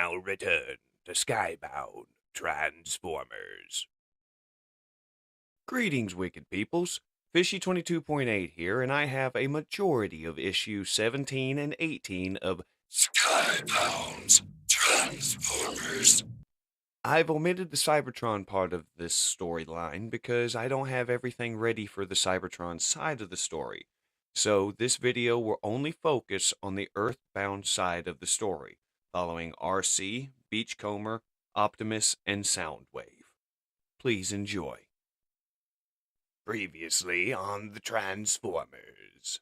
now return to Skybound Transformers. Greetings, wicked peoples. Fishie 22.8 here, and I have a majority of issues 17 and 18 of Skybound Transformers. I've omitted the Cybertron part of this storyline because I don't have everything ready for the Cybertron side of the story. So this video will only focus on the Earthbound side of the story, following RC, Beachcomber, Optimus, and Soundwave. Please enjoy. Previously on the Transformers.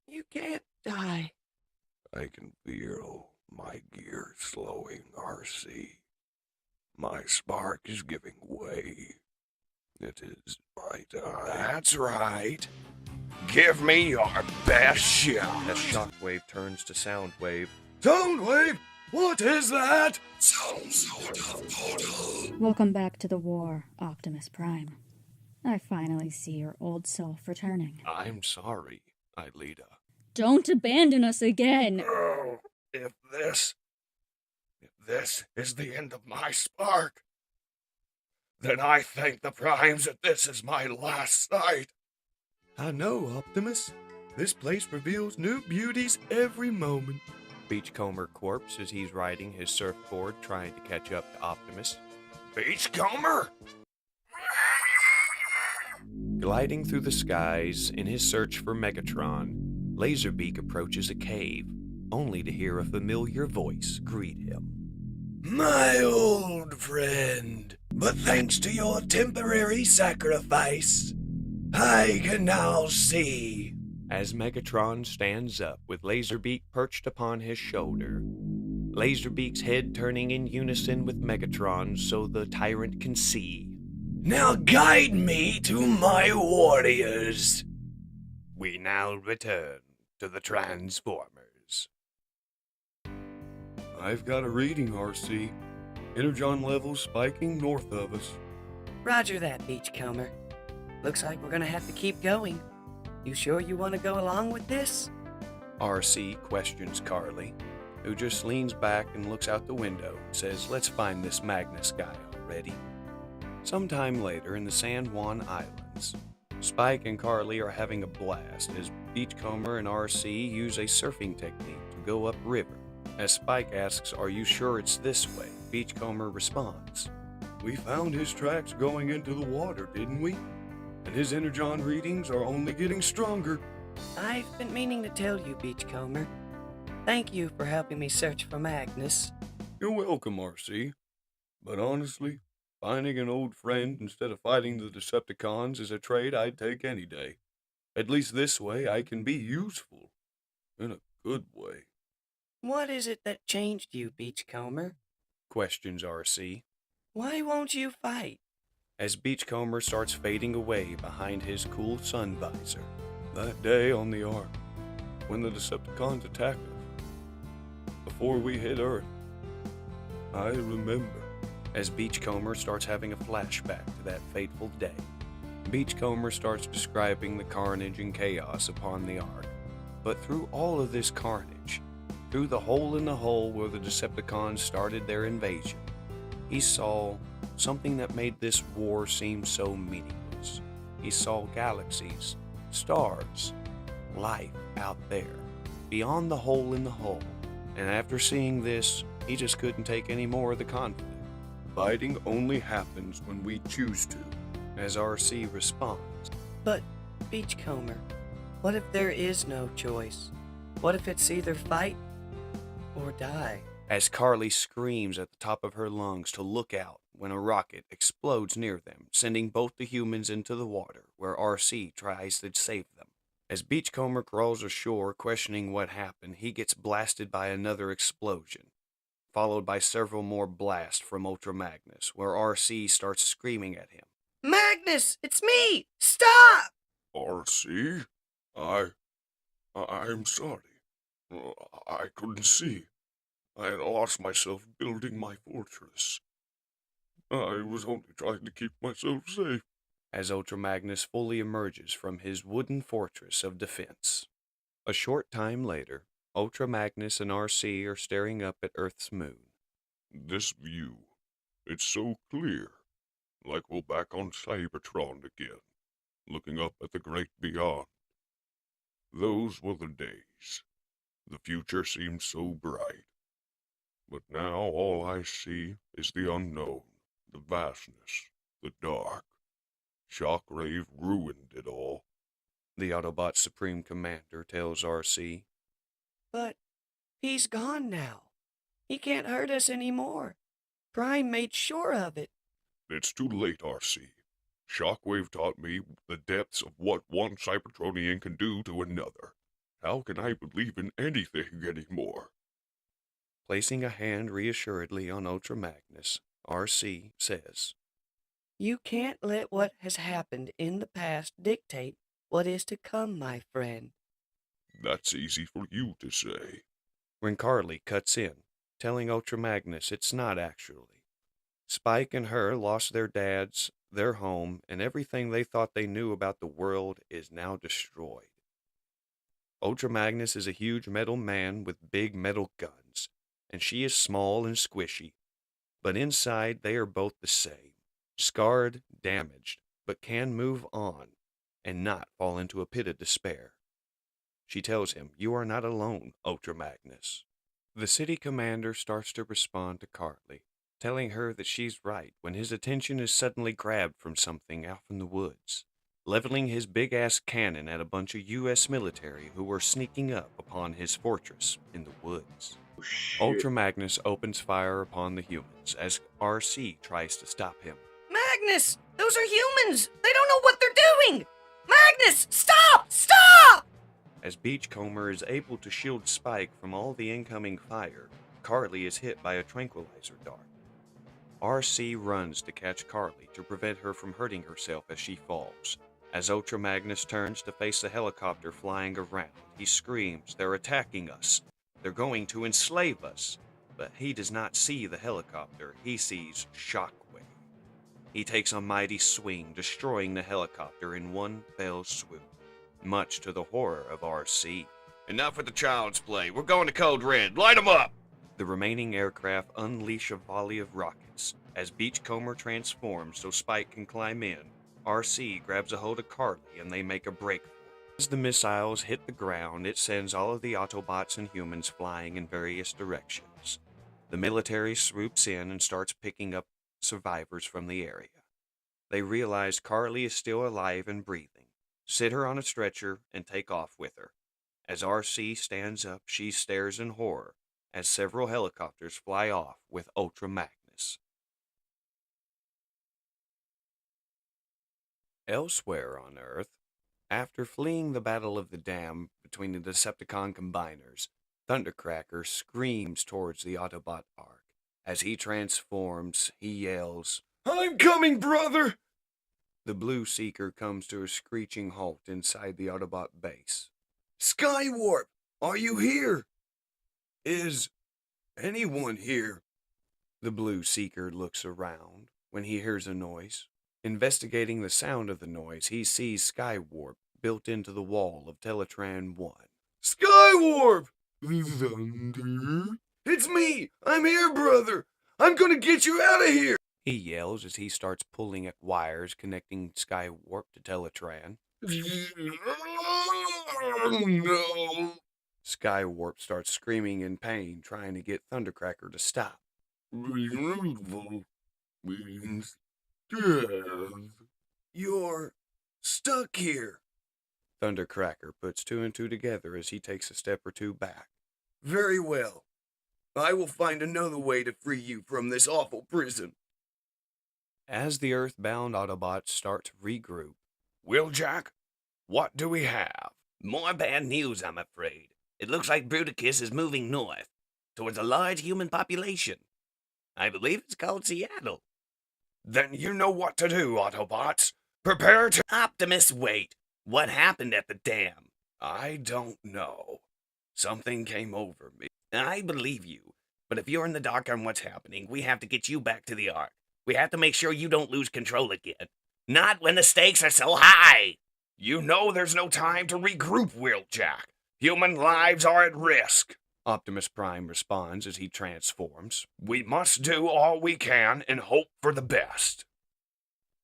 You can't die. I can feel my gears slowing, RC. My spark is giving way. It is my time. That's right. Give me your best shot. As Shockwave turns to Soundwave. Soundwave? What is that? Some sort of portal. Welcome back to the war, Optimus Prime. I finally see your old self returning. I'm sorry, Ilita. Don't abandon us again! Oh, if this is the end of my spark, then I thank the Primes that this is my last sight. I know, Optimus. This place reveals new beauties every moment. Beachcomber corpse as he's riding his surfboard trying to catch up to Optimus. Beachcomber? Gliding through the skies in his search for Megatron, Laserbeak approaches a cave, only to hear a familiar voice greet him. My old friend, but thanks to your temporary sacrifice, I can now see. As Megatron stands up with Laserbeak perched upon his shoulder, Laserbeak's head turning in unison with Megatron so the tyrant can see. Now guide me to my warriors. We now return to the Transformers. I've got a reading, RC. Energon levels spiking north of us. Roger that, Beachcomber. Looks like we're gonna have to keep going. You sure you want to go along with this? RC questions Carly, who just leans back and looks out the window and says, "Let's find this Magnus guy already." Sometime later in the San Juan Islands, Spike and Carly are having a blast as Beachcomber and RC use a surfing technique to go upriver. As Spike asks, "Are you sure it's this way?" Beachcomber responds, We found his tracks going into the water, didn't we? And his Energon readings are only getting stronger. I've been meaning to tell you, Beachcomber. Thank you for helping me search for Magnus. You're welcome, RC. But honestly, finding an old friend instead of fighting the Decepticons is a trade I'd take any day. At least this way I can be useful. In a good way. What is it that changed you, Beachcomber? questions RC. Why won't you fight? As Beachcomber starts fading away behind his cool sun visor. That day on the Ark, when the Decepticons attacked us, before we hit Earth, I remember. As Beachcomber starts having a flashback to that fateful day, Beachcomber starts describing the carnage and chaos upon the Ark. But through all of this carnage, through the hole in the hull where the Decepticons started their invasion, he saw something that made this war seem so meaningless. He saw galaxies, stars, life out there, beyond the hole in the hull. And after seeing this, he just couldn't take any more of the conflict. Fighting only happens when we choose to. As RC responds, But, Beachcomber, what if there is no choice? What if it's either fight or die? as Carly screams at the top of her lungs to look out when a rocket explodes near them, sending both the humans into the water, where RC tries to save them. As Beachcomber crawls ashore questioning what happened, he gets blasted by another explosion, followed by several more blasts from Ultra Magnus, where RC starts screaming at him. Magnus, it's me! Stop! RC? I'm sorry. I couldn't see. I had lost myself building my fortress. I was only trying to keep myself safe. As Ultra Magnus fully emerges from his wooden fortress of defense. A short time later, Ultra Magnus and RC are staring up at Earth's moon. This view, it's so clear, like we're back on Cybertron again, looking up at the great beyond. Those were the days. The future seemed so bright. But now all I see is the unknown, the vastness, the dark. Shockwave ruined it all. The Autobot Supreme Commander tells RC. But he's gone now. He can't hurt us anymore. Prime made sure of it. It's too late, RC. Shockwave taught me the depths of what one Cybertronian can do to another. How can I believe in anything anymore? Placing a hand reassuredly on Ultra Magnus, RC says, You can't let what has happened in the past dictate what is to come, my friend. That's easy for you to say. when Carly cuts in, telling Ultra Magnus it's not actually. Spike and her lost their dads, their home, and everything they thought they knew about the world is now destroyed. Ultra Magnus is a huge metal man with big metal guns, and she is small and squishy. But inside they are both the same, scarred, damaged, but can move on and not fall into a pit of despair. She tells him, "You are not alone, Ultra Magnus." The city commander starts to respond to Carly, telling her that she's right when his attention is suddenly grabbed from something out in the woods, leveling his big-ass cannon at a bunch of U.S. military who were sneaking up upon his fortress in the woods. Ultra Magnus opens fire upon the humans as RC tries to stop him. Magnus! Those are humans! They don't know what they're doing! Magnus! Stop! Stop! As Beachcomber is able to shield Spike from all the incoming fire, Carly is hit by a tranquilizer dart. RC runs to catch Carly to prevent her from hurting herself as she falls. As Ultra Magnus turns to face the helicopter flying around, he screams, "They're attacking us! They're going to enslave us!" But he does not see the helicopter, he sees Shockwave. He takes a mighty swing, destroying the helicopter in one fell swoop, much to the horror of RC. Enough with the child's play. We're going to Code Red. Light 'em up! The remaining aircraft unleash a volley of rockets. As Beachcomber transforms so Spike can climb in, RC grabs a hold of Carly and they make a break for it. As the missiles hit the ground, it sends all of the Autobots and humans flying in various directions. The military swoops in and starts picking up survivors from the area. They realize Carly is still alive and breathing, sit her on a stretcher, and take off with her. As RC stands up, she stares in horror as several helicopters fly off with Ultra Magnus. Elsewhere on Earth, after fleeing the Battle of the Dam between the Decepticon combiners, Thundercracker screams towards the Autobot Ark. As he transforms, he yells, "I'm coming, brother!" The Blue Seeker comes to a screeching halt inside the Autobot base. "Skywarp, are you here? Is anyone here?" The Blue Seeker looks around when he hears a noise. Investigating the sound of the noise, he sees Skywarp built into the wall of Teletran 1. "Skywarp! Thunder? It's me! I'm here, brother! I'm gonna get you out of here!" He yells as he starts pulling at wires connecting Skywarp to Teletran. No. Skywarp starts screaming in pain, trying to get Thundercracker to stop. Removal means death. "You're stuck here." Thundercracker puts two and two together as he takes a step or two back. "Very well. I will find another way to free you from this awful prison." As the Earthbound Autobots start to regroup, Well, Jack, what do we have? More bad news, I'm afraid. It looks like Bruticus is moving north, towards a large human population. I believe it's called Seattle. Then you know what to do, Autobots. Prepare to... Optimus, wait. What happened at the dam? I don't know. Something came over me. I believe you, but if you're in the dark on what's happening, we have to get you back to the Ark. We have to make sure you don't lose control again. Not when the stakes are so high. You know there's no time to regroup, Wheeljack. Human lives are at risk. Optimus Prime responds as he transforms. We must do all we can and hope for the best.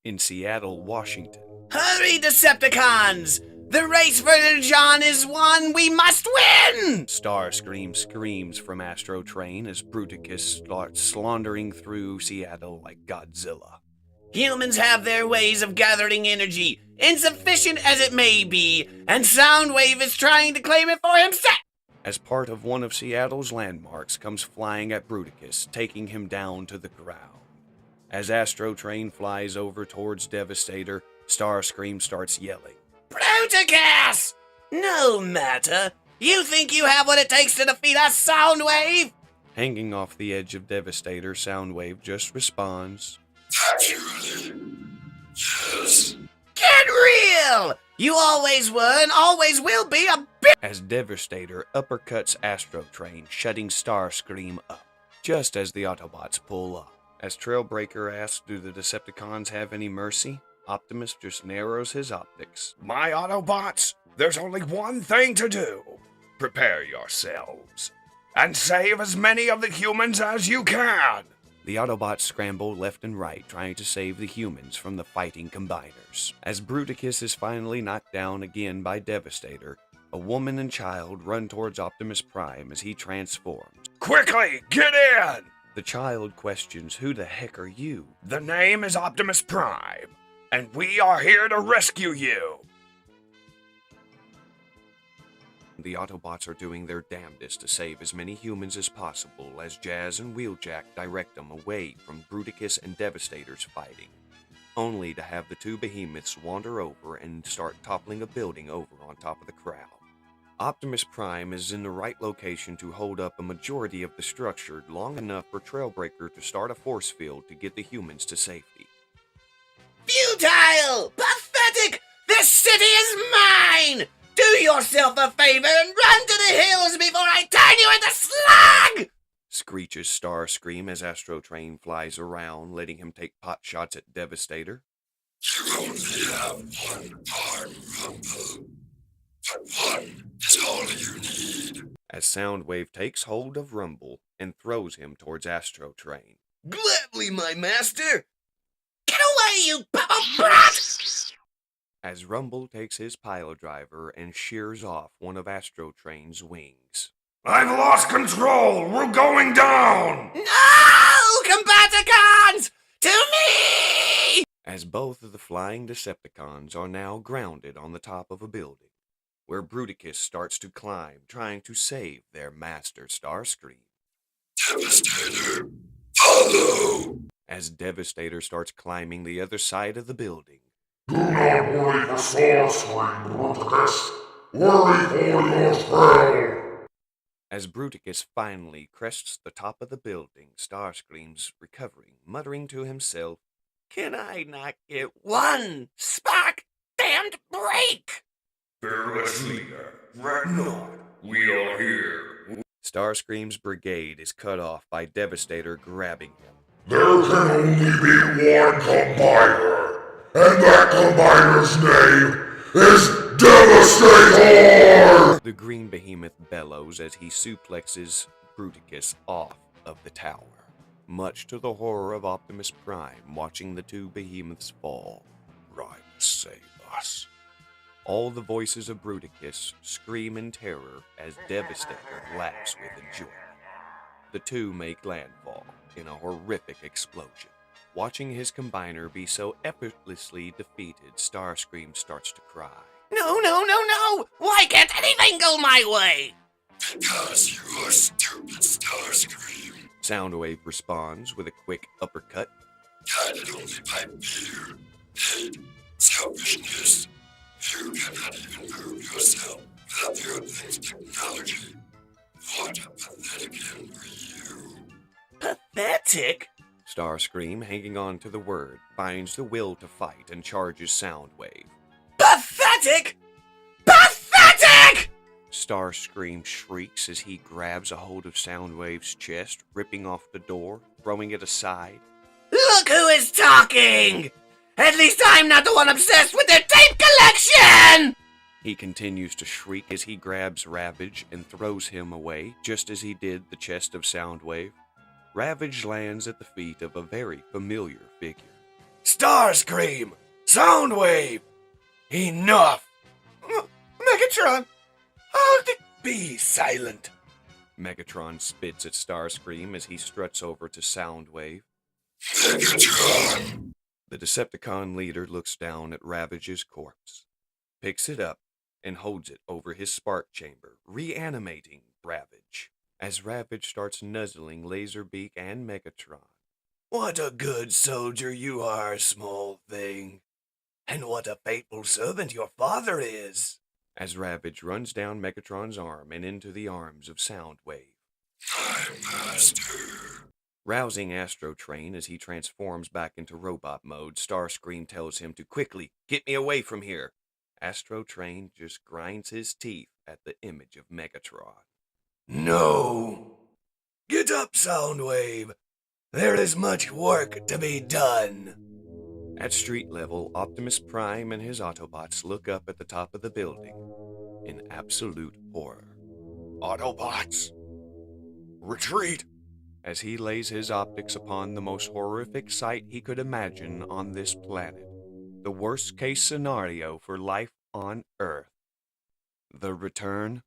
In Seattle, Washington. Hurry, Decepticons! The race for the John is won! We must win! Starscream screams from Astro Train as Bruticus starts slandering through Seattle like Godzilla. Humans have their ways of gathering energy, insufficient as it may be, and Soundwave is trying to claim it for himself! As part of one of Seattle's landmarks comes flying at Bruticus, taking him down to the ground. As Astro Train flies over towards Devastator, Starscream starts yelling. Bruticus! No matter. You think you have what it takes to defeat us, Soundwave? Hanging off the edge of Devastator, Soundwave just responds. Actually, yes. Get real! You always were and always will be a bitch! As Devastator uppercuts Astro Train, shutting Starscream up, just as the Autobots pull up. As Trailbreaker asks, do the Decepticons have any mercy? Optimus just narrows his optics. My Autobots, there's only one thing to do. Prepare yourselves and save as many of the humans as you can. The Autobots scramble left and right, trying to save the humans from the fighting combiners. As Bruticus is finally knocked down again by Devastator, a woman and child run towards Optimus Prime as he transforms. Quickly, get in! The child questions, who the heck are you? The name is Optimus Prime, and we are here to rescue you. The Autobots are doing their damnedest to save as many humans as possible as Jazz and Wheeljack direct them away from Bruticus and Devastator's fighting, only to have the two behemoths wander over and start toppling a building over on top of the crowd. Optimus Prime is in the right location to hold up a majority of the structure long enough for Trailbreaker to start a force field to get the humans to safety. Futile! Pathetic! This city is mine! Do yourself a favor and run to the hills before I turn you into slag! Screeches Starscream as Astro Train flies around, letting him take pot shots at Devastator. You only have one arm, Rumble. But one is all you need. As Soundwave takes hold of Rumble and throws him towards Astro Train. Gladly, my master! Get away, you bubble brat! As Rumble takes his piledriver and shears off one of Astro Train's wings. I've lost control! We're going down! No! Combaticons! To me! As both of the flying Decepticons are now grounded on the top of a building, where Bruticus starts to climb, trying to save their master Starscream. Devastator, follow! As Devastator starts climbing the other side of the building. Do not worry for Starscream, Bruticus. Worry for your thrill. As Bruticus finally crests the top of the building, Starscream's recovering, muttering to himself, Can I not get one spark damned break? Fearless leader, fret not. We are here. Starscream's brigade is cut off by Devastator grabbing him. There can only be one combiner, and that combiner's name is Devastator! The green behemoth bellows as he suplexes Bruticus off of the tower, much to the horror of Optimus Prime watching the two behemoths fall. Right, save us. All the voices of Bruticus scream in terror as Devastator laughs with enjoyment. The two make landfall in a horrific explosion. Watching his combiner be so effortlessly defeated, Starscream starts to cry. No, no, no, no! Why can't anything go my way? Because you are stupid, Starscream. Soundwave responds with a quick uppercut. Guided only by fear, hate, selfishness. You cannot even move yourself without the Earthling's technology. What a pathetic end for you. Pathetic? Starscream, hanging on to the word, finds the will to fight and charges Soundwave. Pathetic? Pathetic! Starscream shrieks as he grabs a hold of Soundwave's chest, ripping off the door, throwing it aside. Look who is talking! At least I'm not the one obsessed with their tape collection! He continues to shriek as he grabs Ravage and throws him away, just as he did the chest of Soundwave. Ravage lands at the feet of a very familiar figure. Starscream! Soundwave! Enough! Megatron! Hold it! Be silent! Megatron spits at Starscream as he struts over to Soundwave. Megatron! The Decepticon leader looks down at Ravage's corpse, picks it up, and holds it over his spark chamber, reanimating Ravage, as Ravage starts nuzzling Laserbeak and Megatron. What a good soldier you are, small thing. And what a faithful servant your father is. As Ravage runs down Megatron's arm and into the arms of Soundwave. My master. Rousing Astrotrain as he transforms back into robot mode, Starscream tells him to quickly get me away from here. Astrotrain just grinds his teeth at the image of Megatron. No! Get up, Soundwave! There is much work to be done! At street level, Optimus Prime and his Autobots look up at the top of the building in absolute horror. Autobots! Retreat! As he lays his optics upon the most horrific sight he could imagine on this planet, the worst case scenario for life on Earth, the return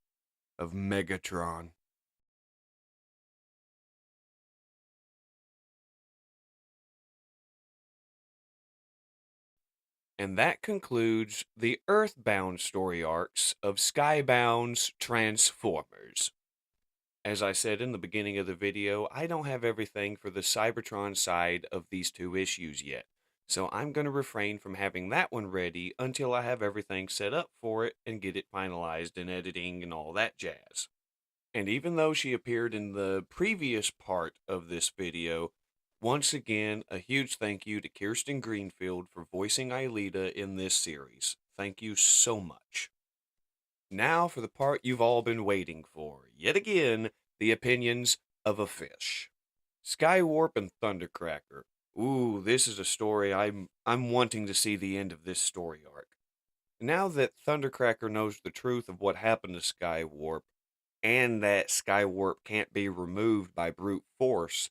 of Megatron. And that concludes the Earthbound story arcs of Skybound's Transformers. As I said in the beginning of the video, I don't have everything for the Cybertron side of these two issues yet, so I'm going to refrain from having that one ready until I have everything set up for it and get it finalized in editing and all that jazz. And even though she appeared in the previous part of this video, once again, a huge thank you to Kirsten Greenfield for voicing Aelita in this series. Thank you so much. Now for the part you've all been waiting for. Yet again, the opinions of a fish. Skywarp and Thundercracker. Ooh, this is a story I'm wanting to see the end of this story arc. Now that Thundercracker knows the truth of what happened to Skywarp, and that Skywarp can't be removed by brute force,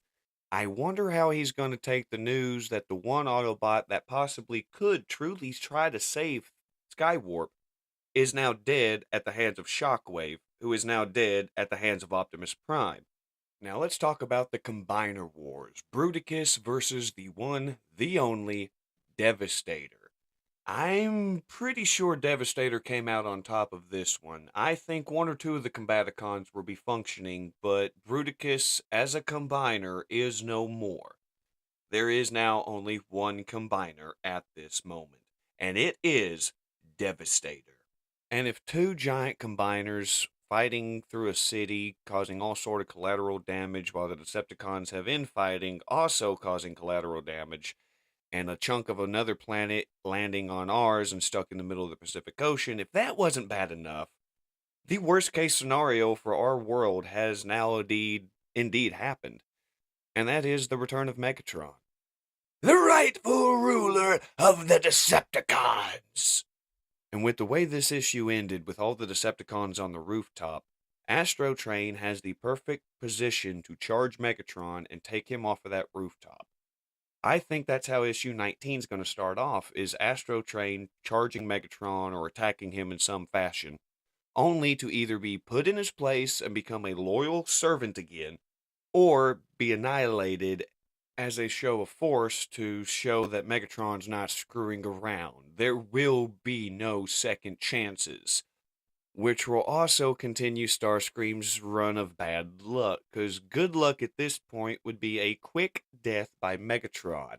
I wonder how he's going to take the news that the one Autobot that possibly could truly try to save Skywarp is now dead at the hands of Shockwave, who is now dead at the hands of Optimus Prime. Now let's talk about the Combiner Wars. Bruticus versus the one, the only, Devastator. I'm pretty sure Devastator came out on top of this one. I think one or two of the Combaticons will be functioning, but Bruticus as a Combiner is no more. There is now only one Combiner at this moment, and it is Devastator. And if two giant Combiners fighting through a city, causing all sort of collateral damage, while the Decepticons have infighting, also causing collateral damage, and a chunk of another planet landing on ours and stuck in the middle of the Pacific Ocean, if that wasn't bad enough, the worst case scenario for our world has now indeed happened. And that is the return of Megatron. The rightful ruler of the Decepticons! And with the way this issue ended, with all the Decepticons on the rooftop, Astrotrain has the perfect position to charge Megatron and take him off of that rooftop. I think that's how issue 19 is going to start off, is Astrotrain charging Megatron or attacking him in some fashion, only to either be put in his place and become a loyal servant again, or be annihilated as a show of force to show that Megatron's not screwing around. There will be no second chances, which will also continue Starscream's run of bad luck, because good luck at this point would be a quick death by Megatron.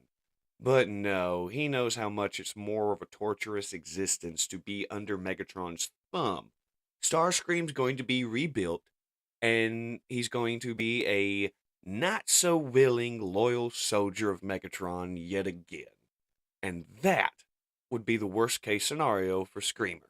But no, he knows how much it's more of a torturous existence to be under Megatron's thumb. Starscream's going to be rebuilt, and he's going to be a not-so-willing, loyal soldier of Megatron yet again. And that would be the worst-case scenario for Screamer.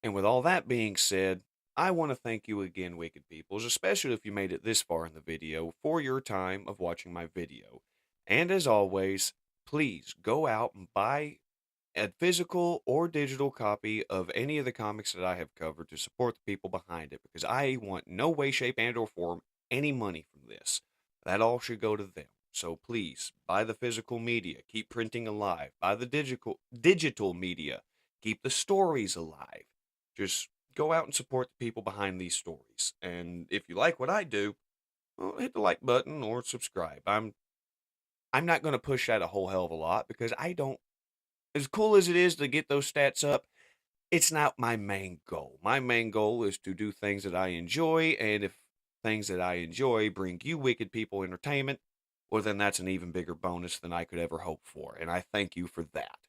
And with all that being said, I want to thank you again, Wicked Peoples, especially if you made it this far in the video, for your time of watching my video. And as always, please go out and buy a physical or digital copy of any of the comics that I have covered to support the people behind it, because I want no way, shape, and or form any money from this. That all should go to them. So please, buy the physical media, keep printing alive. Buy the digital media, keep the stories alive. Just go out and support the people behind these stories. And if you like what I do, well, hit the like button or subscribe. I'm not going to push that a whole hell of a lot because I don't, as cool as it is to get those stats up, it's not my main goal. My main goal is to do things that I enjoy, and if things that I enjoy bring you wicked people entertainment, well, then that's an even bigger bonus than I could ever hope for, and I thank you for that.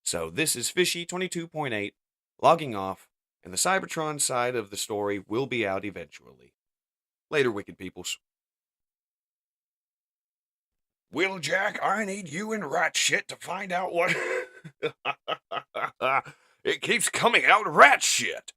So this is Fishie 22.8 logging off, and the Cybertron side of the story will be out eventually. Later, wicked peoples. Well, Jack, I need you and rat shit to find out what... It keeps coming out rat shit.